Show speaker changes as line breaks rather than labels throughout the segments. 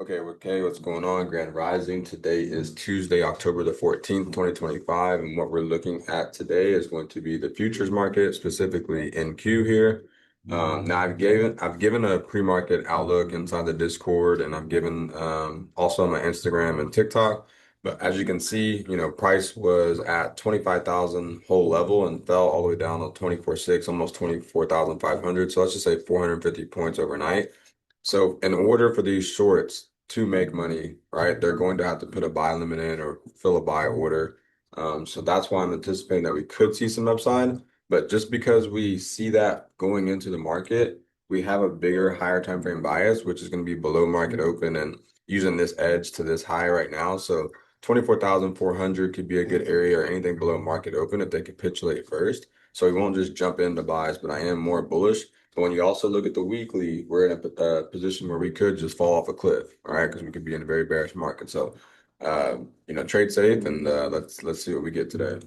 Okay, what's going on? Grand Rising. Today is Tuesday, October the 14th, 2025, and what we're looking at today is going to be the futures market, specifically NQ here. Now I've given a pre-market outlook inside the Discord, and I've given also on my Instagram and TikTok. But as you can see, price was at 25,000 whole level and fell all the way down to 24.6, almost 24,500. So let's just say 450 points overnight. So in order for these shorts to make money, right, they're going to have to put a buy limit in or fill a buy order. So that's why I'm anticipating that we could see some upside. But just because we see that going into the market, we have a bigger, higher time frame bias, which is going to be below market open and using this edge to this high right now. So 24,400 could be a good area or anything below market open if they capitulate first. So we won't just jump into buys, but I am more bullish. But when you also look at the weekly, we're in a position where we could just fall off a cliff, all right? Because we could be in a very bearish market. So, trade safe and let's see what we get today.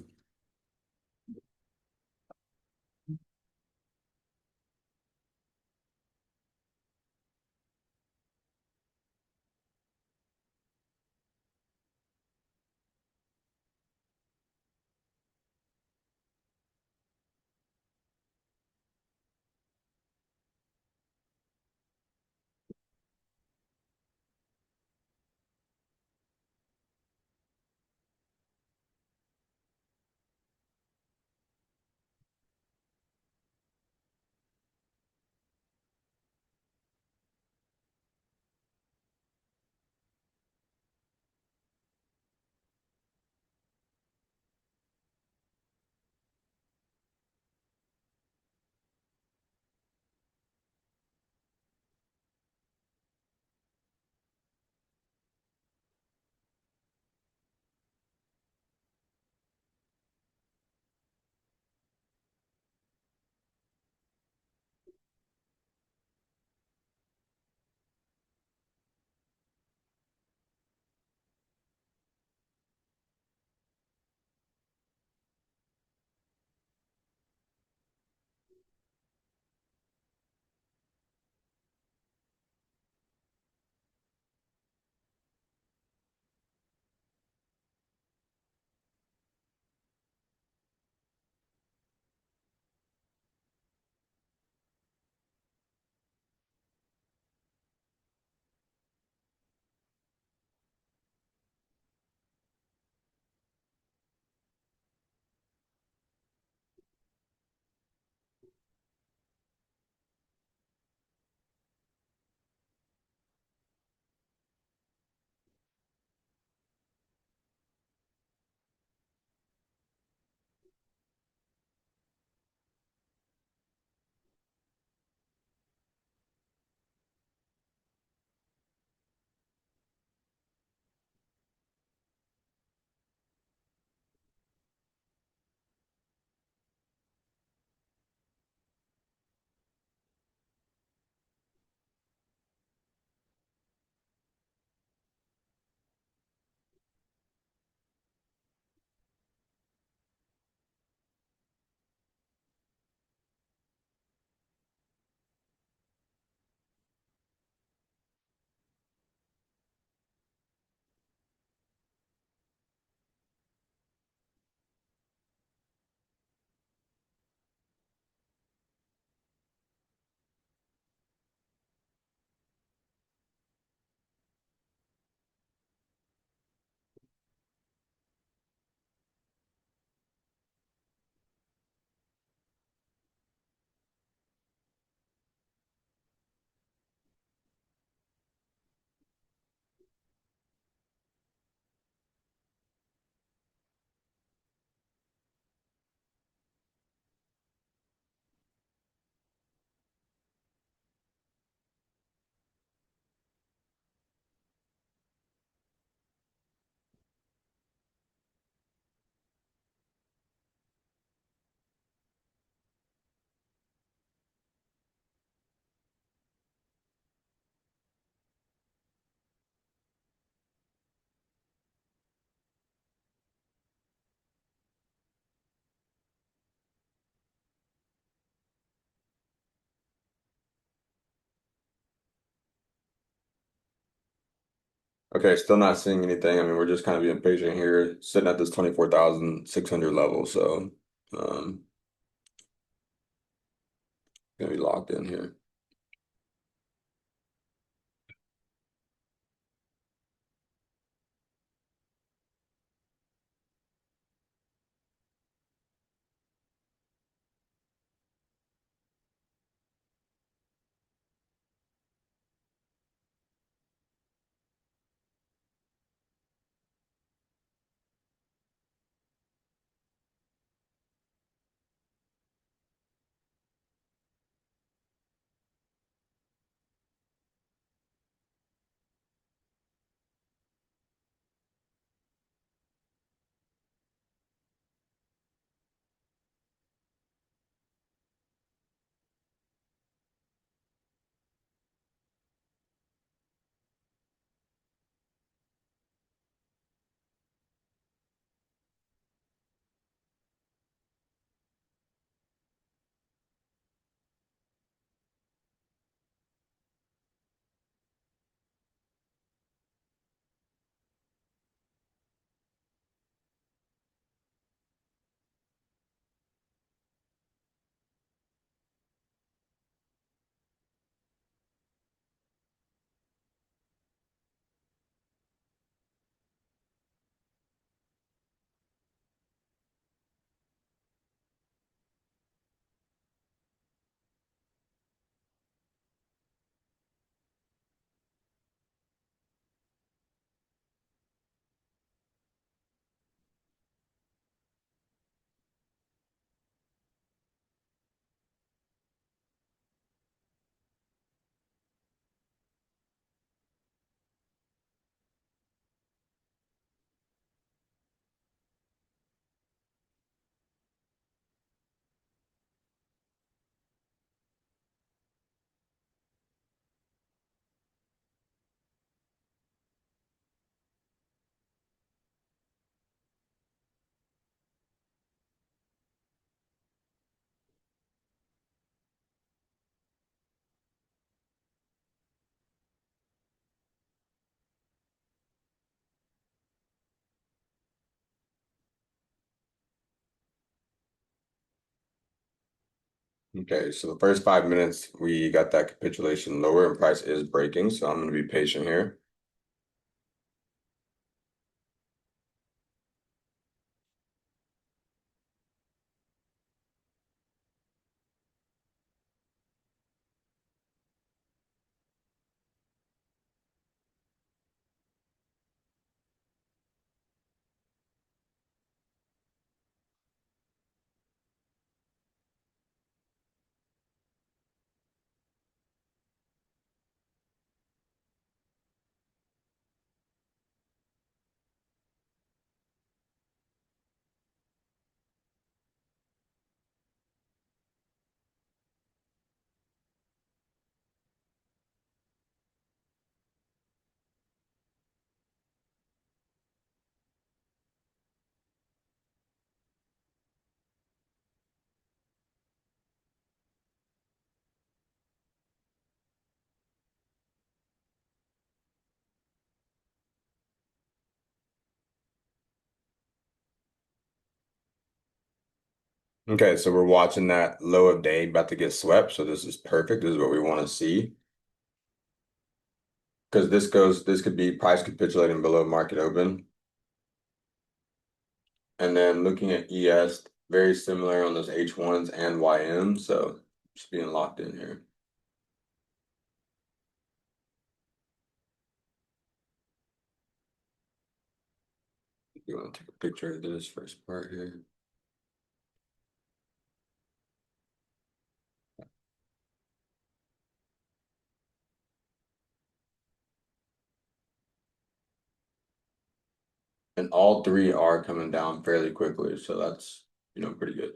Okay, still not seeing anything. I mean, we're just kind of being patient here, sitting at this 24,600 level. So, um, gonna be locked in here. Okay, so the first 5 minutes, we got that capitulation lower and price is breaking. So I'm going to be patient here. Okay, so we're watching that low of day about to get swept. So this is perfect. This is what we want to see. Because this could be price capitulating below market open. And then looking at ES, very similar on those H1s and YM. So just being locked in here. You want to take a picture of this first part here. And all three are coming down fairly quickly. So that's, pretty good.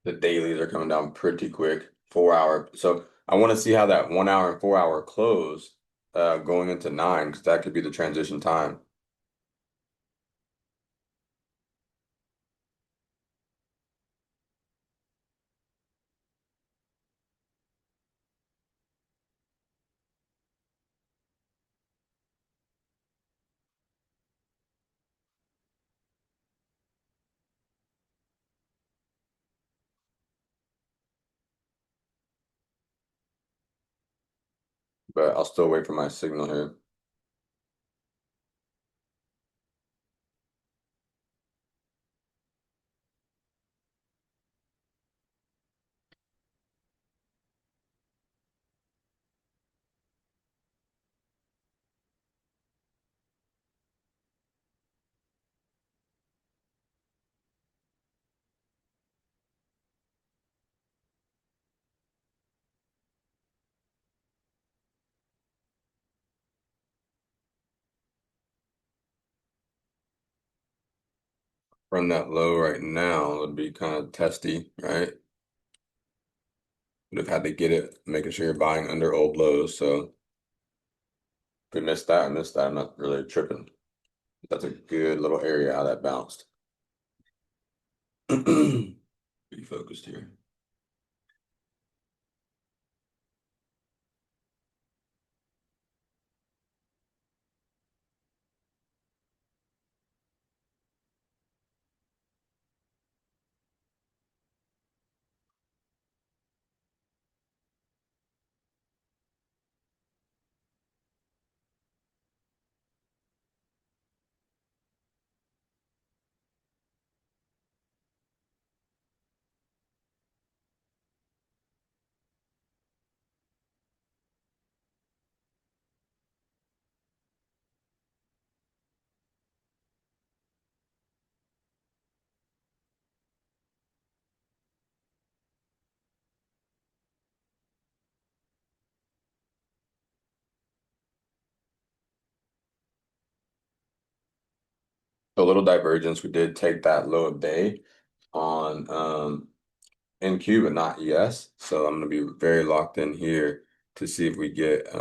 The dailies are coming down pretty quick. 4 hour. So I want to see how that 1 hour and 4 hour close going into nine, because that could be the transition time. But I'll still wait for my signal here. Run that low right now would be kind of testy, right? Would have had to get it, making sure you're buying under old lows. So if we missed that, I missed that. I'm not really tripping. That's a good little area how that bounced. Be focused here. A little divergence. We did take that low of day on NQ, but not ES. So I'm going to be very locked in here to see if we get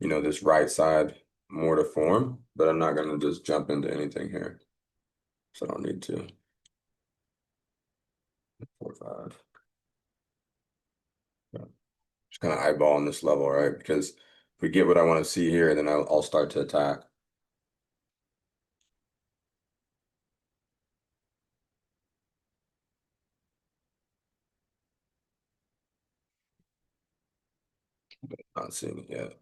this right side more to form. But I'm not going to just jump into anything here. So I don't need to. 4, 5. Yeah. Just kind of eyeballing this level, right? Because if we get what I want to see here, then I'll start to attack. Not seeing it yet.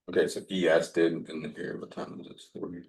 Okay, so ES did in the here. What time is it? 40.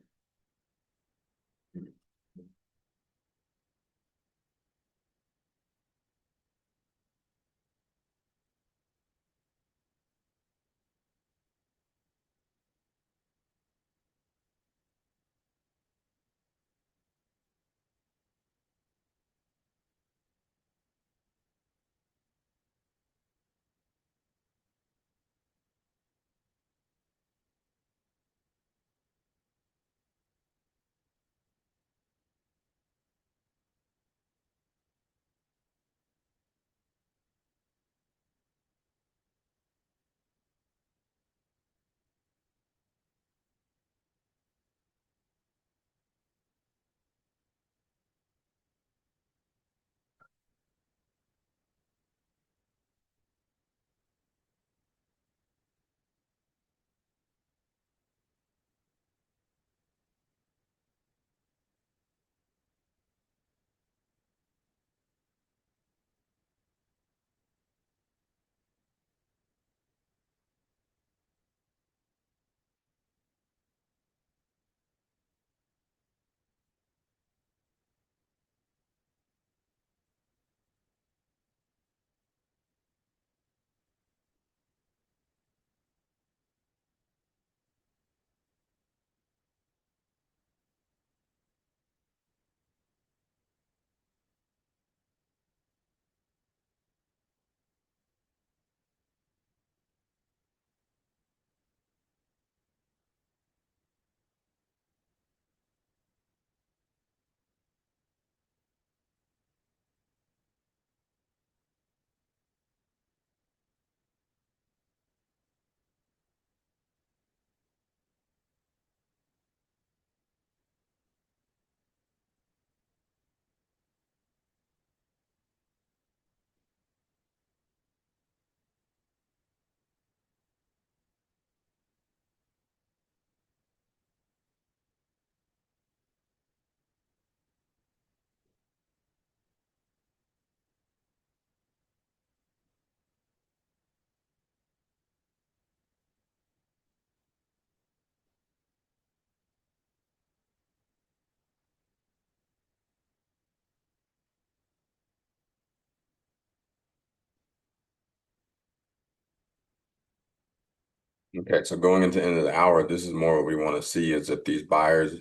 Okay, so going into the end of the hour, this is more what we want to see is if these buyers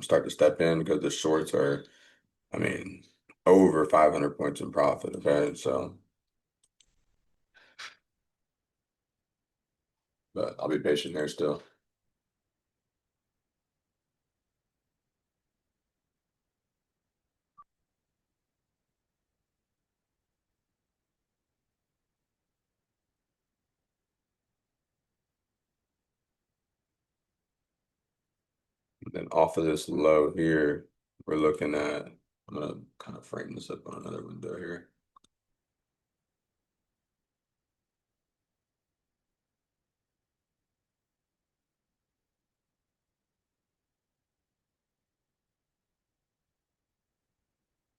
start to step in because the shorts are, I mean, over 500 points in profit. Okay, so but I'll be patient there still. And then off of this low here, we're looking at, I'm gonna kind of frame this up on another window here.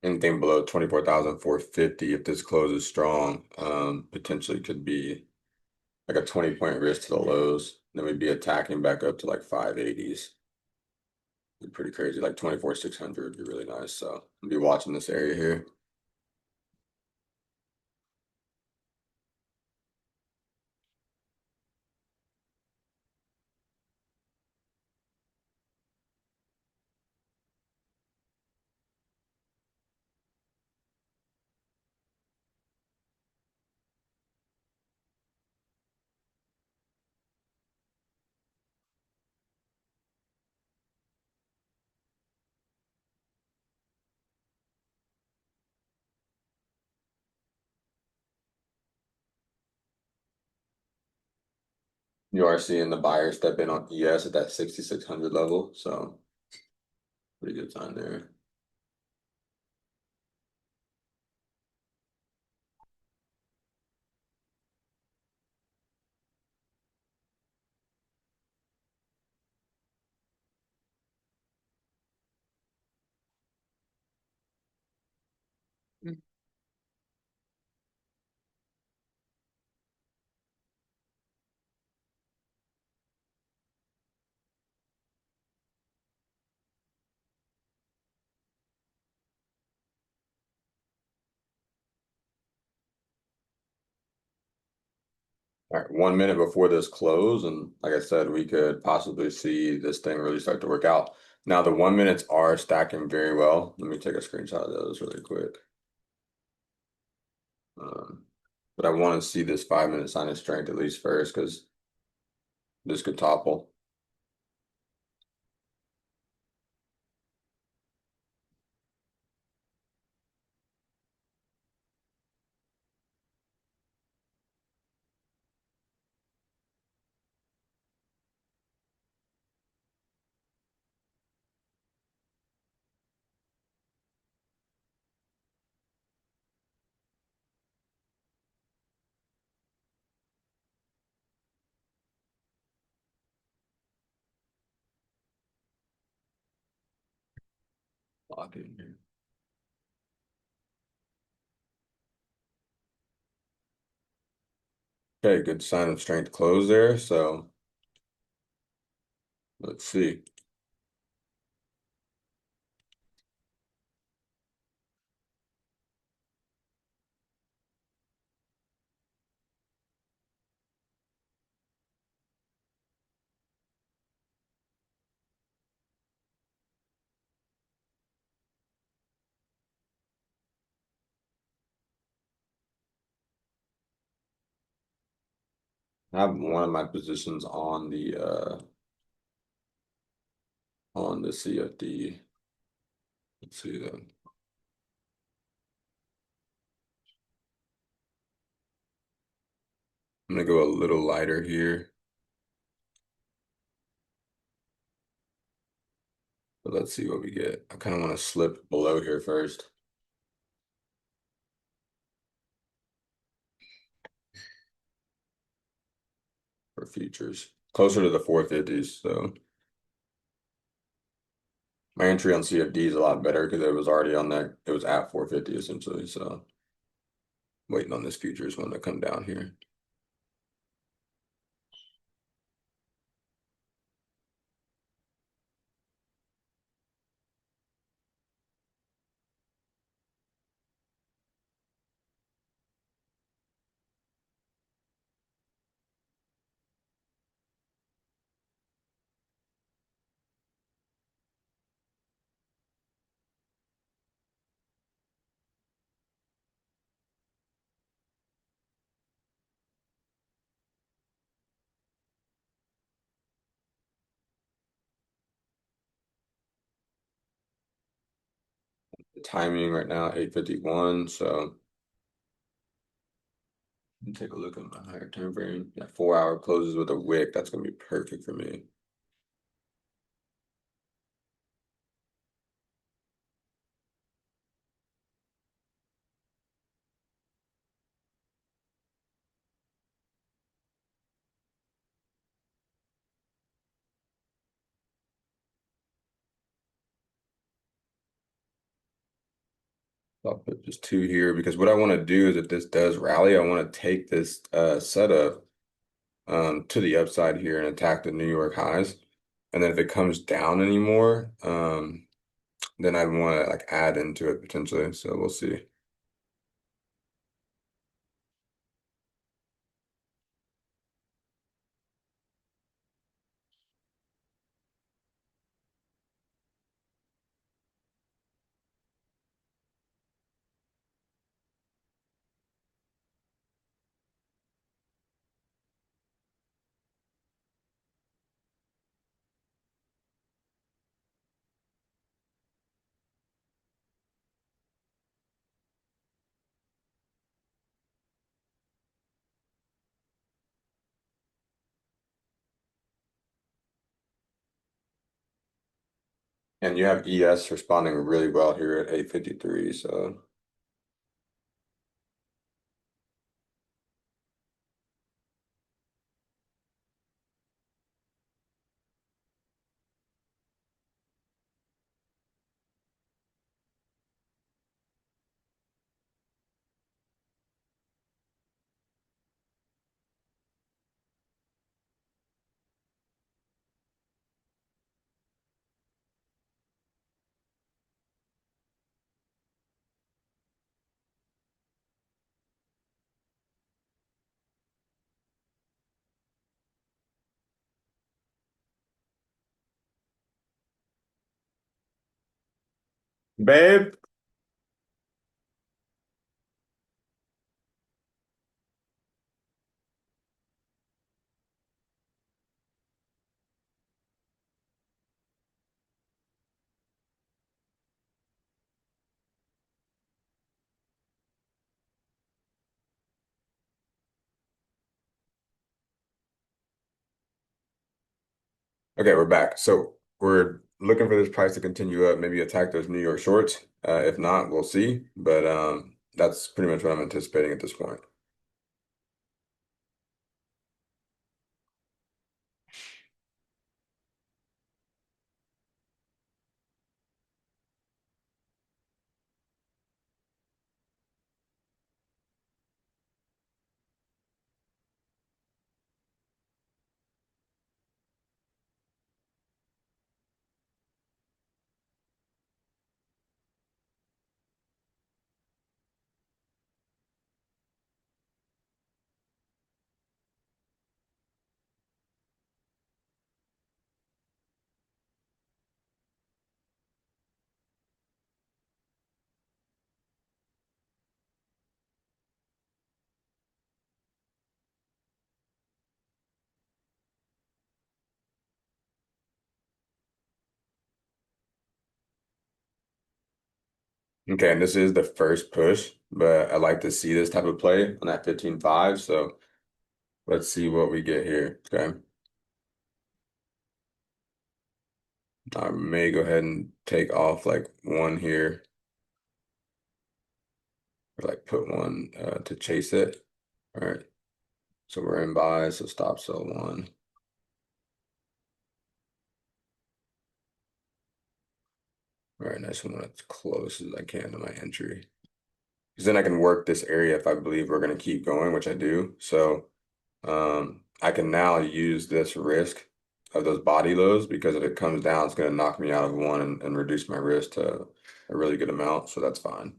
Anything below 24,450, if this closes strong, potentially could be like a 20-point risk to the lows. Then we'd be attacking back up to like 580s. Be pretty crazy. Like 24,600 would be really nice. So I'll be watching this area here. You are seeing the buyer step in on ES at that 6,600 level. So pretty good sign there. All right, 1 minute before this close, and like I said, we could possibly see this thing really start to work out. Now, the 1 minutes are stacking very well. Let me take a screenshot of those really quick. Um, but I want to see this 5 minute sign of strength at least first because this could topple. Lock it in here. Okay, good sign of strength close there. So let's see. I have one of my positions on the CFD. Let's see then. I'm gonna go a little lighter here, but let's see what we get. I kind of want to slip below here first for futures. Closer to the 450s. So my entry on CFD is a lot better because it was already on that. It was at 450 essentially. So waiting on this futures one to come down here. The timing right now, 8:51. So let me take a look at my higher time frame. Yeah, 4 hour closes with a wick. That's gonna be perfect for me. I'll put just two here because what I want to do is if this does rally, I want to take this setup to the upside here and attack the New York highs. And then if it comes down anymore, then I want to like add into it potentially. So we'll see. And you have ES responding really well here at 8:53. So Babe. Okay, we're back. So we're looking for this price to continue up, maybe attack those New York shorts. If not, we'll see. But that's pretty much what I'm anticipating at this point. Okay, and this is the first push, but I like to see this type of play on that 15.5. So let's see what we get here. Okay. I may go ahead and take off like one here, or like put one to chase it. All right. So we're in buy, so stop sell one. All right, nice one as close as I can to my entry. Because then I can work this area if I believe we're going to keep going, which I do. So I can now use this risk of those body lows because if it comes down, it's going to knock me out of one and reduce my risk to a really good amount. So that's fine.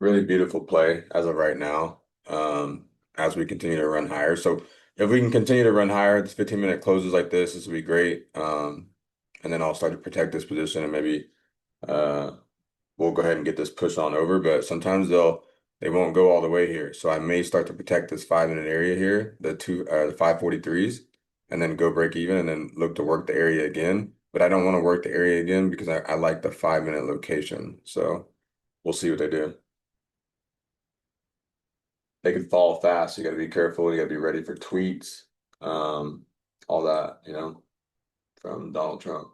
Really beautiful play as of right now, as we continue to run higher. So if we can continue to run higher, this 15-minute closes like this will be great. And then I'll start to protect this position and maybe uh, we'll go ahead and get this push on over. But sometimes they won't go all the way here. So I may start to protect this 5-minute area here, the 543s, and then go break even and then look to work the area again. But I don't want to work the area again because I like the 5-minute location. So we'll see what they do. They can fall fast. You got to be careful. You got to be ready for tweets, um, all that, from Donald Trump.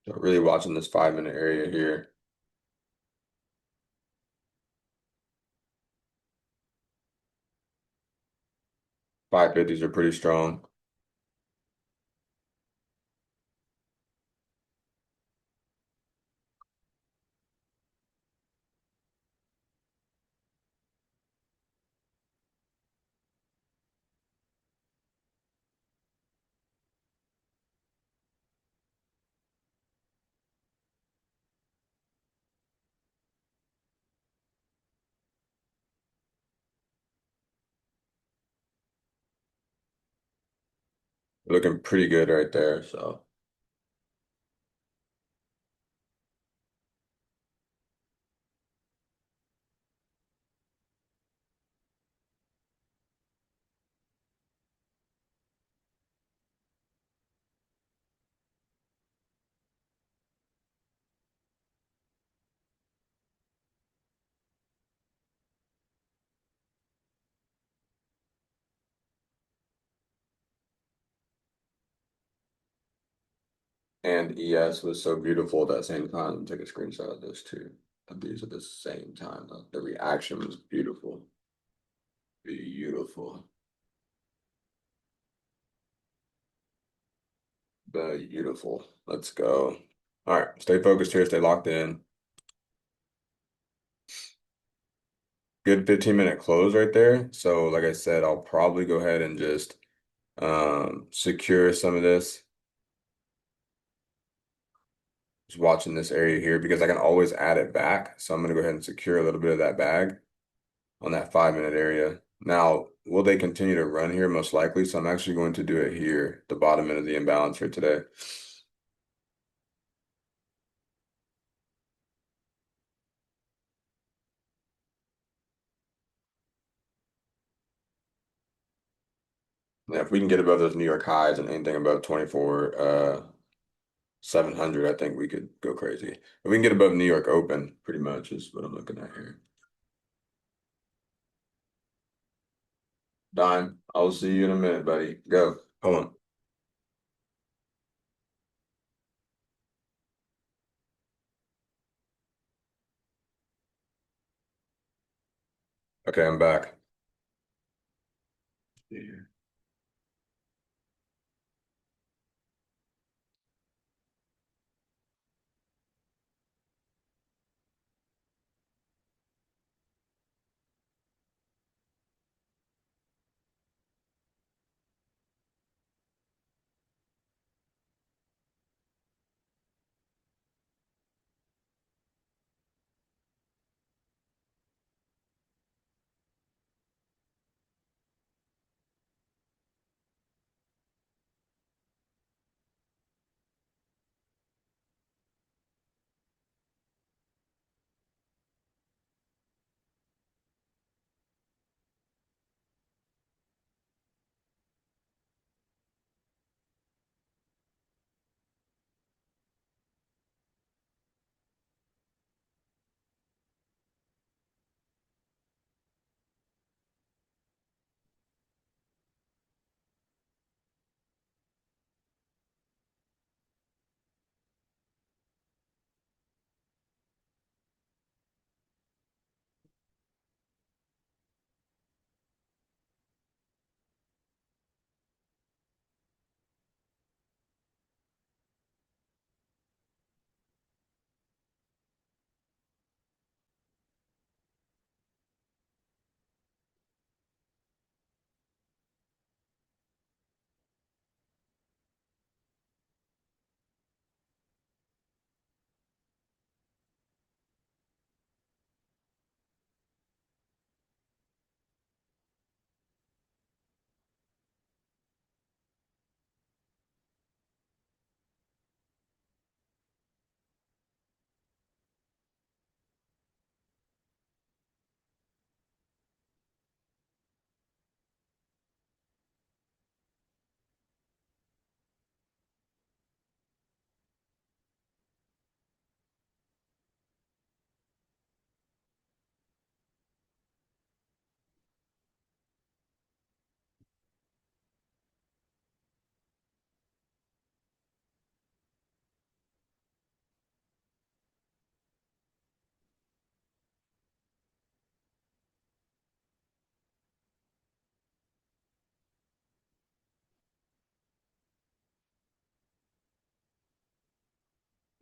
So really watching this 5-minute area here. 550s are pretty strong. looking pretty good right there. So, and ES was so beautiful at that same time. Take a screenshot of this too. Of these at the same time. The reaction was beautiful. Beautiful. Beautiful. Let's go. All right, stay focused here, stay locked in. Good 15-minute close right there. So like I said, I'll probably go ahead and just secure some of this. Just watching this area here because I can always add it back. So I'm gonna go ahead and secure a little bit of that bag on that 5-minute area. Now, will they continue to run here? Most likely. So I'm actually going to do it here, the bottom end of the imbalance here today. Yeah, if we can get above those New York highs and anything above 24, 700, I think we could go crazy. If we can get above New York open, pretty much is what I'm looking at here. Dime, I'll see you in a minute, buddy. Go. Hold on. Okay, I'm back. Yeah.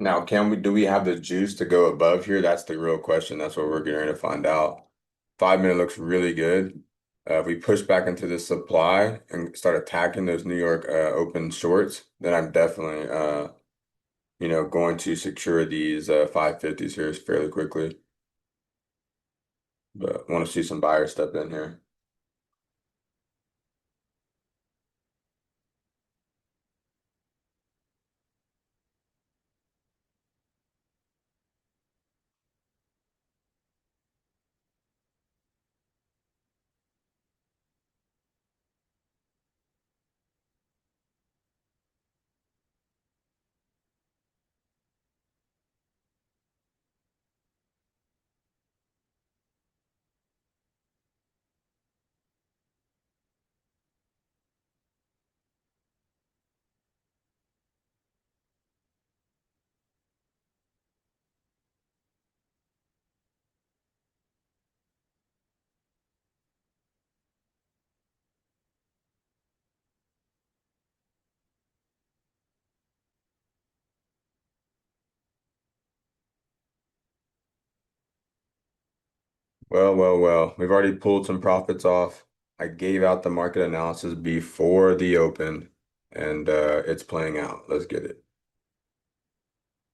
Now, do we have the juice to go above here? That's the real question. That's what we're getting ready to find out. 5-minute looks really good. If we push back into this supply and start attacking those New York open shorts, then I'm definitely going to secure these 550s here fairly quickly. But I want to see some buyers step in here. Well. We've already pulled some profits off. I gave out the market analysis before the open, and it's playing out. Let's get it.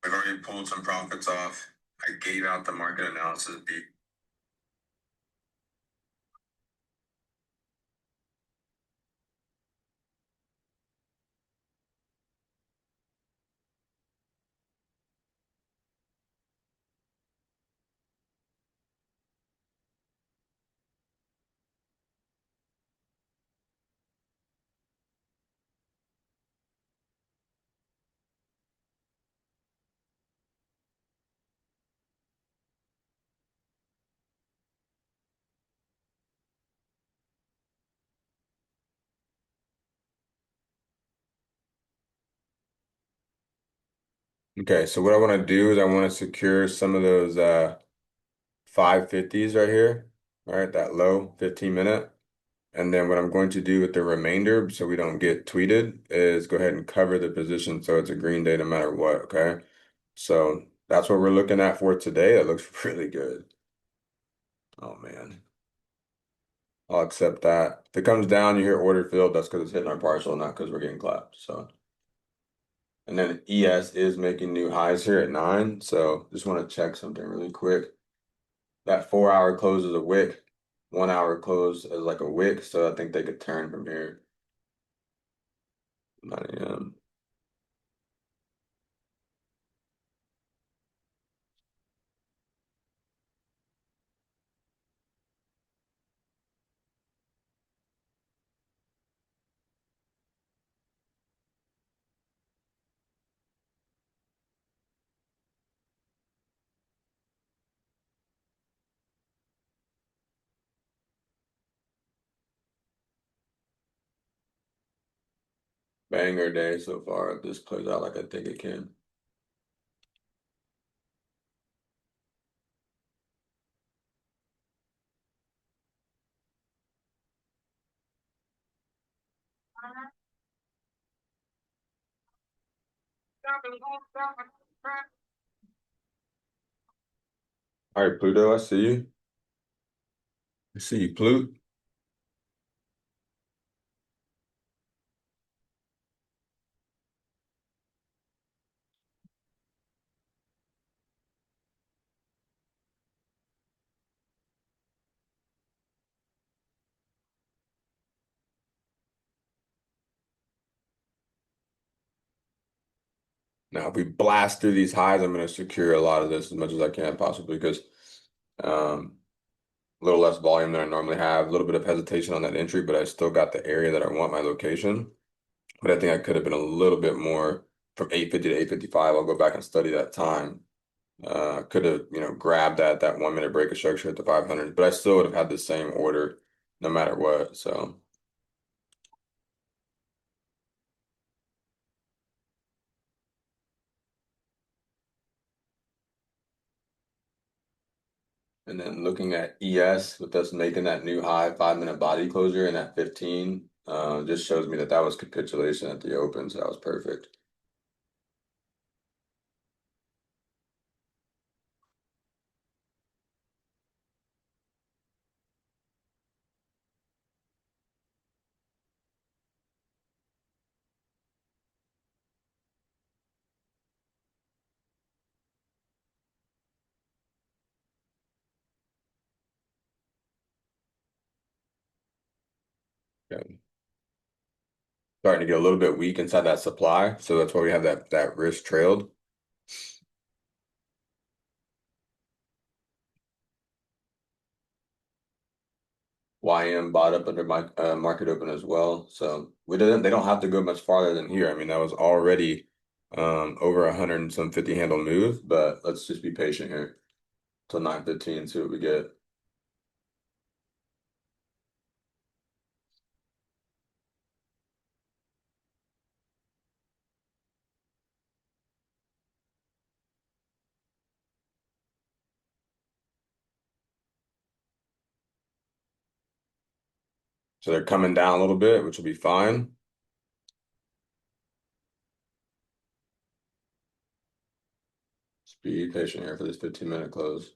We've already pulled some profits off. I gave out the market analysis be Okay, so what I want to do is I want to secure some of those 550s right here, right? That low 15 minute. And then what I'm going to do with the remainder, so we don't get tweeted, is go ahead and cover the position so it's a green day no matter what, okay? So that's what we're looking at for today. It looks really good. Oh man. I'll accept that. If it comes down, you hear order filled, that's because it's hitting our partial, not because we're getting clapped. So, and then ES is making new highs here at 9. So just want to check something really quick. That 4 hour close is a wick. 1 hour close is like a wick. So I think they could turn from here. 9 a.m. Banger day so far. If this plays out like I think it can. All right, Pluto, I see you. I see you, Pluto. Now, if we blast through these highs, I'm going to secure a lot of this as much as I can possibly because um, a little less volume than I normally have, a little bit of hesitation on that entry, but I still got the area that I want my location. But I think I could have been a little bit more from 850 to 855. I'll go back and study that time. Could have, grabbed that 1 minute break of structure at the 500, but I still would have had the same order no matter what. So, and then looking at ES with us making that new high 5 minute body closure in at 15, just shows me that that was capitulation at the open. So that was perfect. Okay. Starting to get a little bit weak inside that supply. So that's why we have that risk trailed. YM bought up under my market open as well. So they don't have to go much farther than here. I mean, that was already over 100 and some 50 handle move, but let's just be patient here till 9:15, see what we get. So they're coming down a little bit, which will be fine. Just be patient here for this 15-minute close.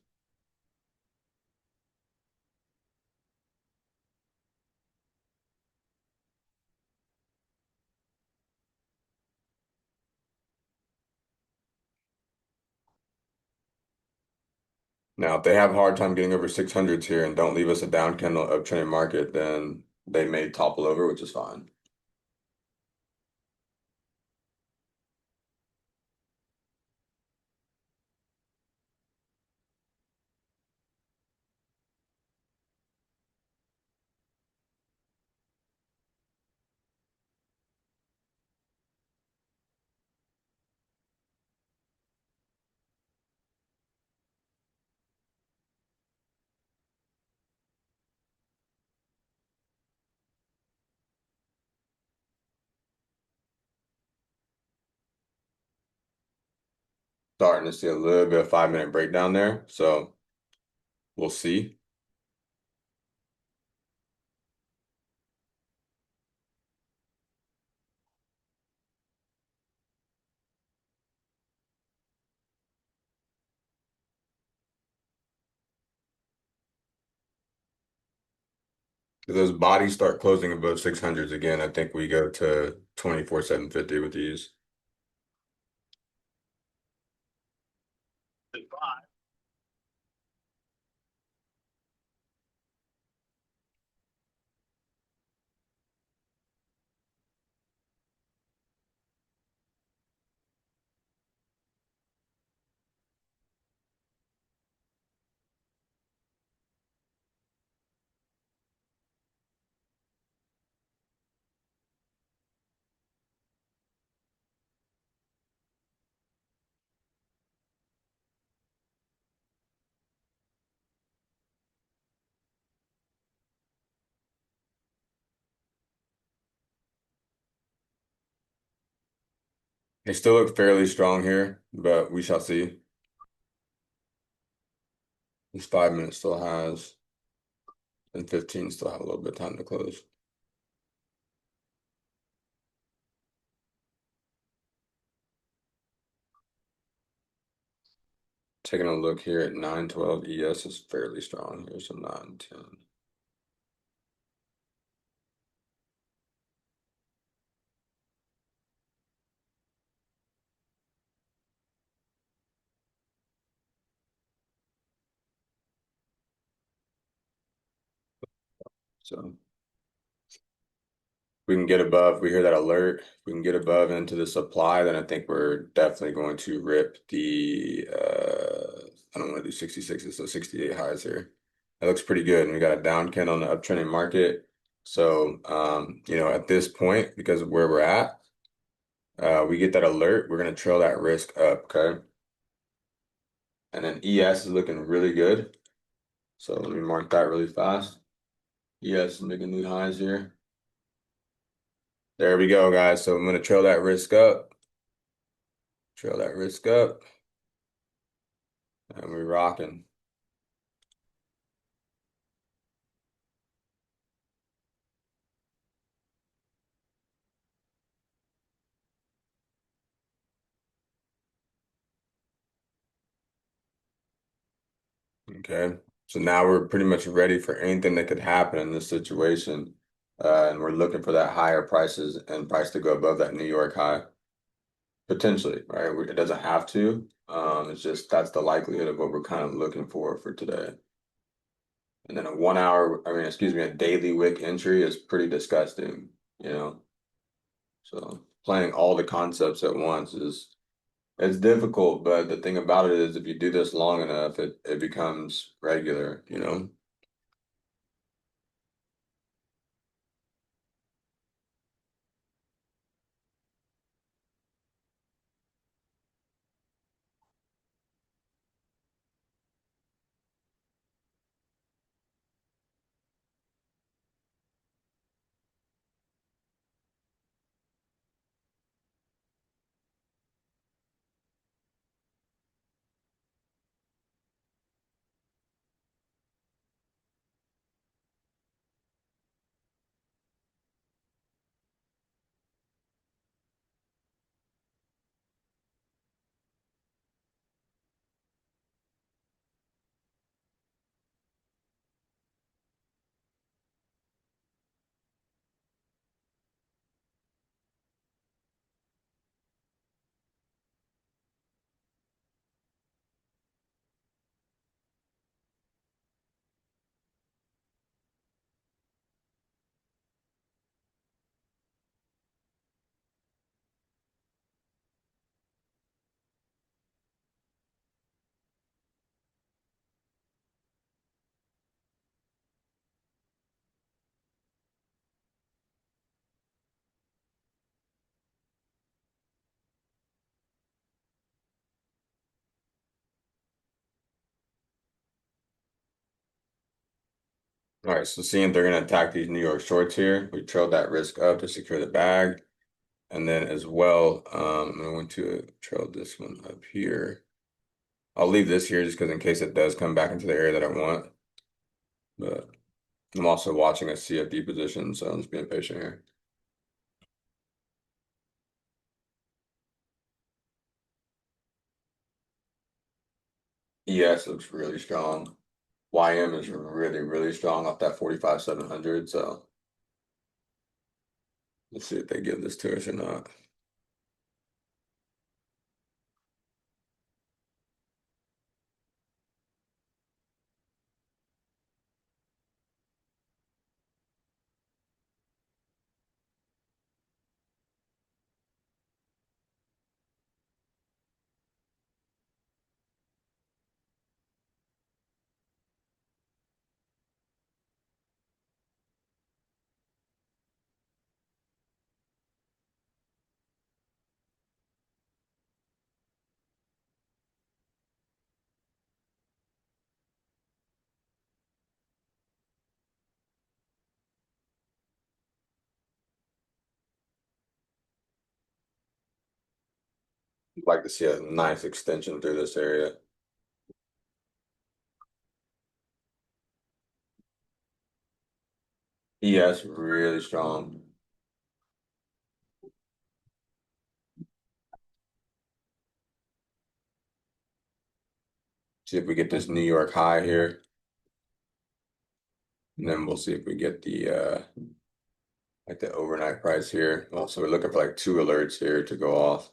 Now, if they have a hard time getting over 600s here and don't leave us a down candle uptrending market, then they may topple over, which is fine. Starting to see a little bit of 5 minute breakdown there, so we'll see. If those bodies start closing above 600s again, I think we go to 24,750 with these. They still look fairly strong here, but we shall see. This 5 minute still has, and 15 still have a little bit of time to close. Taking a look here at 912 ES is fairly strong here, so 910. So we can get above, we hear that alert. If we can get above into the supply, then I think we're definitely going to rip the I don't want to do 66s, so 68 highs here. That looks pretty good. And we got a down candle on the uptrending market. So at this point, because of where we're at, we get that alert, we're gonna trail that risk up, okay? And then ES is looking really good. So let me mark that really fast. ES is making new highs here. There we go, guys. So I'm gonna trail that risk up. Trail that risk up. And we're rocking. Okay. So now we're pretty much ready for anything that could happen in this situation. And we're looking for that higher prices and price to go above that New York high. Potentially, right? It doesn't have to. It's just that's the likelihood of what we're kind of looking for today. And then a daily wick entry is pretty disgusting, you know? So playing all the concepts at once is it's difficult, but the thing about it is if you do this long enough, it becomes regular, you know? All right, so seeing they're gonna attack these New York shorts here, we trailed that risk up to secure the bag. And then as well, I'm going to trail this one up here. I'll leave this here just because in case it does come back into the area that I want. But I'm also watching a CFD position, so I'm just being patient here. ES looks really strong. YM is really, really strong off that 45,700. So let's see if they give this to us or not. I'd like to see a nice extension through this area. ES really strong. See if we get this New York high here. And then we'll see if we get the like the overnight price here. Also, we're looking for like two alerts here to go off.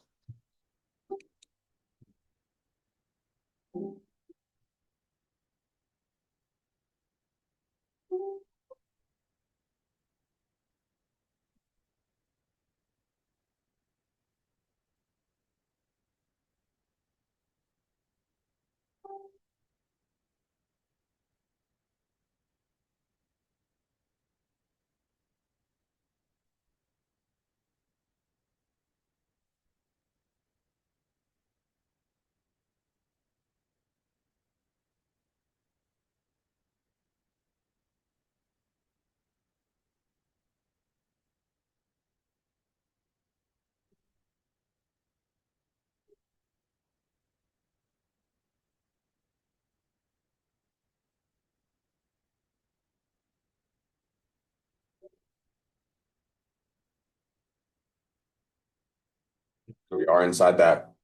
So we are inside that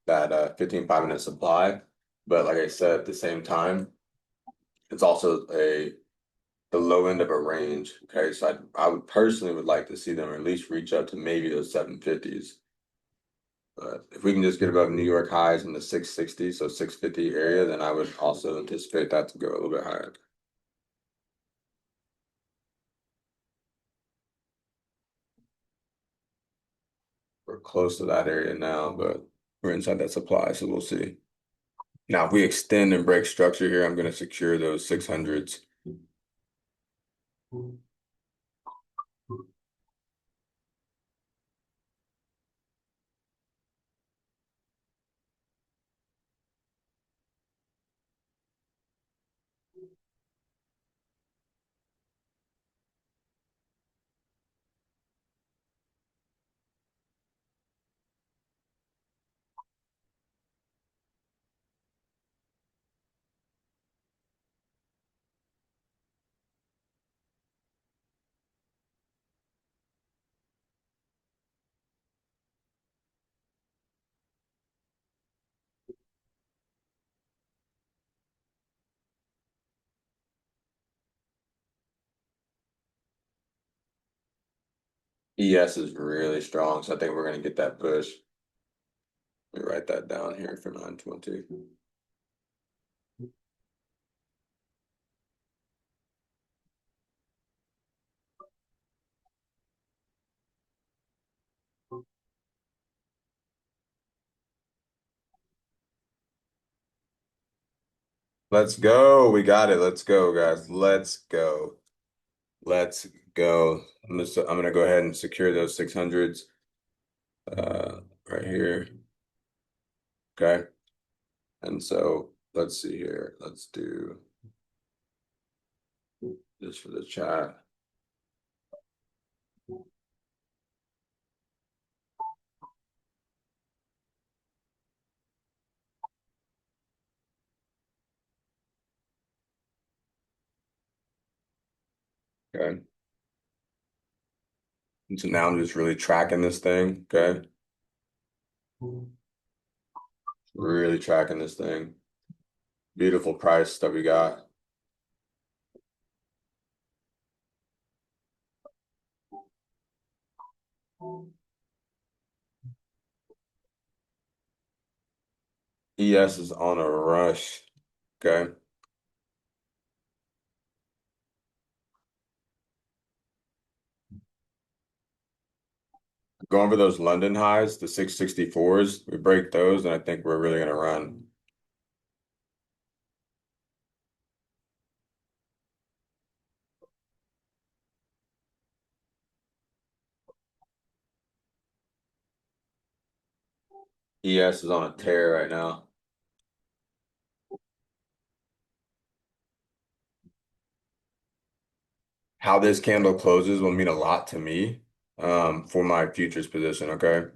15 5-minute supply, but like I said, at the same time, it's also a the low end of a range. Okay, so I would personally would like to see them at least reach up to maybe those 750s. But if we can just get above New York highs in the 660, so 650 area, then I would also anticipate that to go a little bit higher. We're close to that area now, but we're inside that supply, so we'll see. Now, if we extend and break structure here, I'm going to secure those 600s. ES is really strong, so I think we're going to get that push. Let me write that down here for 920. Let's go. We got it. Let's go, guys. Let's go. Let's go. I'm gonna go ahead and secure those 600s right here. Okay. And so let's see here. Let's do just for the chat. Okay. And so now I'm just really tracking this thing. Okay. Really tracking this thing. Beautiful price that we got. ES is on a rush. Okay. Go over those London highs, the 664s. We break those, and I think we're really gonna run. ES is on a tear right now. How this candle closes will mean a lot to me, for my futures position. Okay.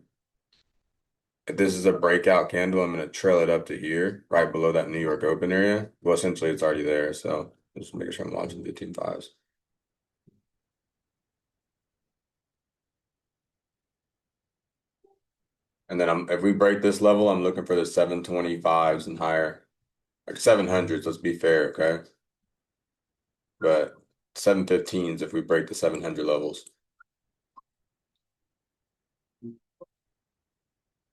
If this is a breakout candle, I'm going to trail it up to here, right below that New York open area. Well, essentially, it's already there. So just making sure I'm watching 15.5s. And then if we break this level, I'm looking for the 725s and higher, like 700s. Let's be fair, okay? But 715s if we break the 700 levels.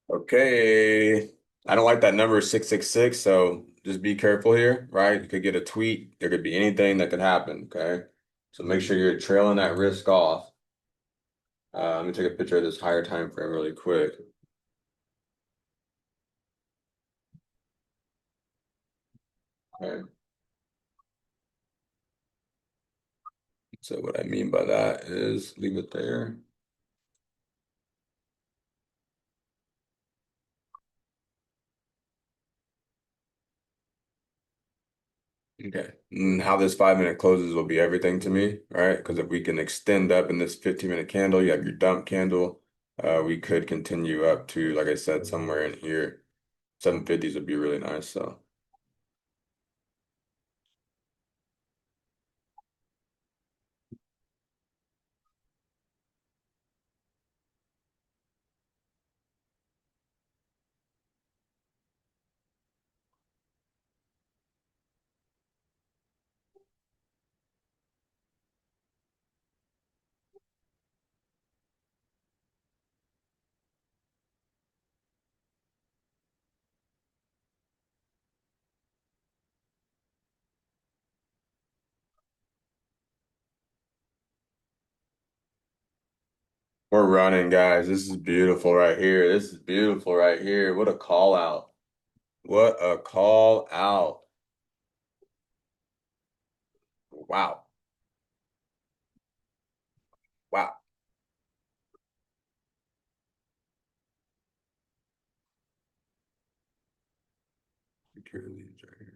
Okay. I don't like that number 666, so just be careful here, right? You could get a tweet. There could be anything that could happen, okay? So make sure you're trailing that risk off. Let me take a picture of this higher time frame really quick. Okay. So what I mean by that is leave it there. Okay. And how this 5 minute closes will be everything to me, right? Because if we can extend up in this 15-minute candle, you have your dump candle. We could continue up to, like I said, somewhere in here. 750s would be really nice. So we're running, guys. This is beautiful right here. This is beautiful right here. What a call out. What a call out. Wow. Wow. Secure leads right here.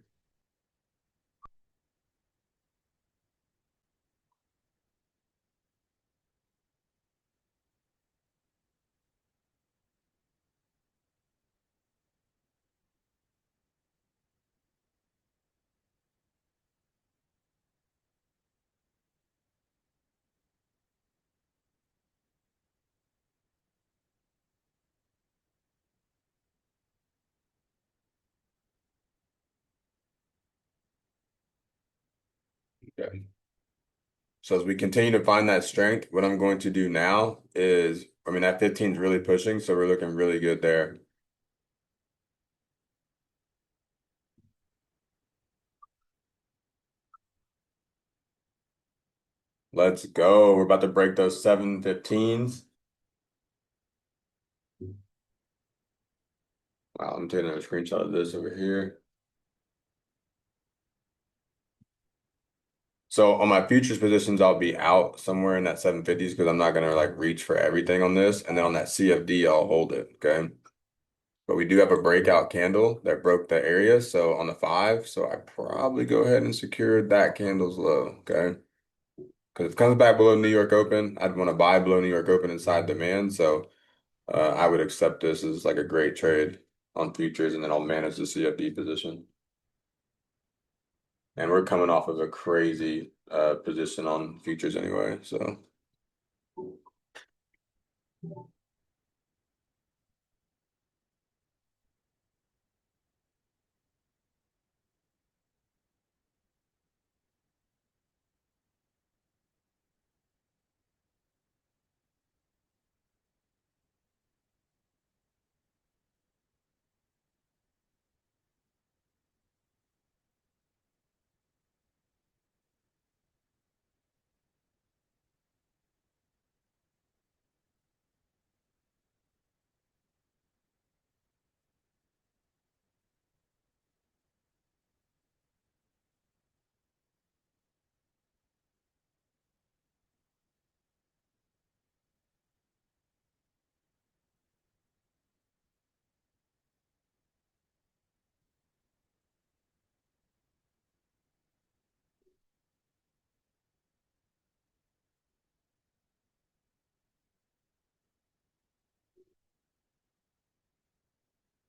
Okay. So as we continue to find that strength, what I'm going to do now is, I mean, that 15 is really pushing, so we're looking really good there. Let's go. We're about to break those 715s. Wow, I'm taking a screenshot of this over here. So on my futures positions, I'll be out somewhere in that 750s because I'm not gonna like reach for everything on this. And then on that CFD, I'll hold it. Okay. But we do have a breakout candle that broke the area. So on the 5, so I probably go ahead and secure that candle's low. Okay. Because if it comes back below New York Open, I'd want to buy below New York Open inside demand. So I would accept this as like a great trade on futures, and then I'll manage the CFD position. And we're coming off of a crazy position on futures anyway. So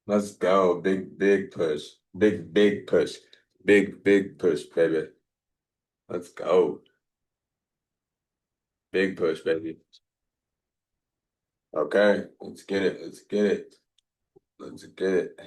let's go. Big, big push. Big, big push. Big, big push, baby. Let's go. Big push, baby. Okay, let's get it. Let's get it. Let's get it.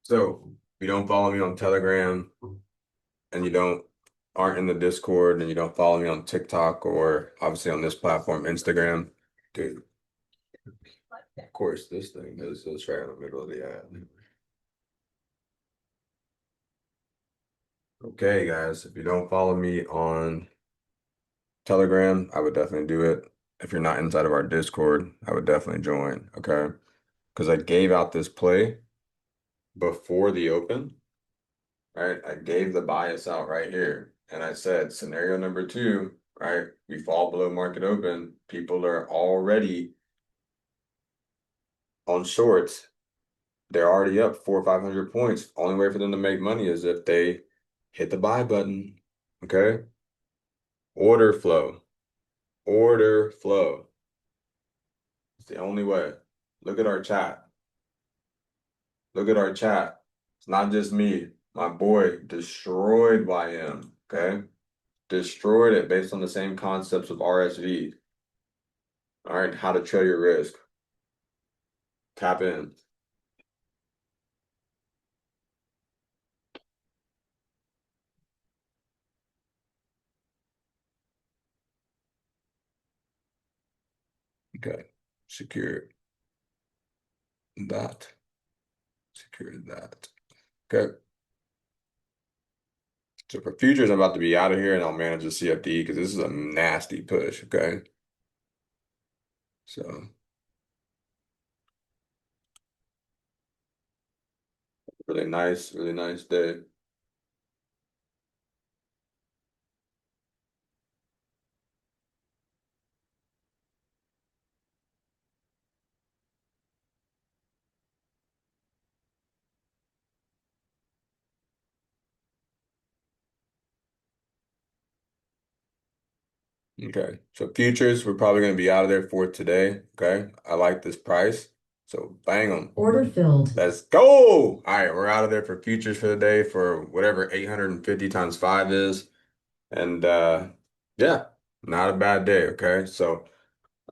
So, if you don't follow me on Telegram and you don't aren't in the Discord and you don't follow me on TikTok or obviously on this platform, Instagram, dude, of course this thing is just right in the middle of the ad. Okay, guys, if you don't follow me on Telegram, I would definitely do it. If you're not inside of our Discord, I would definitely join, okay? Because I gave out this play before the open, right? I gave the bias out right here. And I said, scenario number two, right? We fall below market open. People are already on shorts. They're already up 400 or 500 points. Only way for them to make money is if they hit the buy button, okay? Order flow. Order flow. It's the only way. Look at our chat. Look at our chat. It's not just me. My boy destroyed YM. Okay. Destroyed it based on the same concepts of RSV. All right. How to trail your risk. Tap in. Okay. Secure that. Secure that. Okay. So for futures, I'm about to be out of here and I'll manage the CFD because this is a nasty push. Okay. So really nice day. Okay. So futures, we're probably going to be out of there for today. Okay. I like this price. So bang them.
Order filled.
Let's go. All right. We're out of there for futures for the day for whatever 850 times 5 is. And yeah, not a bad day. Okay. So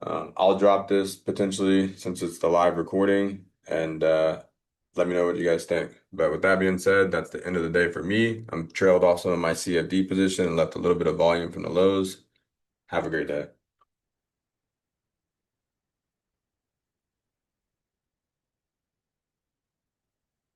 I'll drop this potentially since it's the live recording and let me know what you guys think. But with that being said, that's the end of the day for me. I'm trailed also in my CFD position and left a little bit of volume from the lows. Have a great day.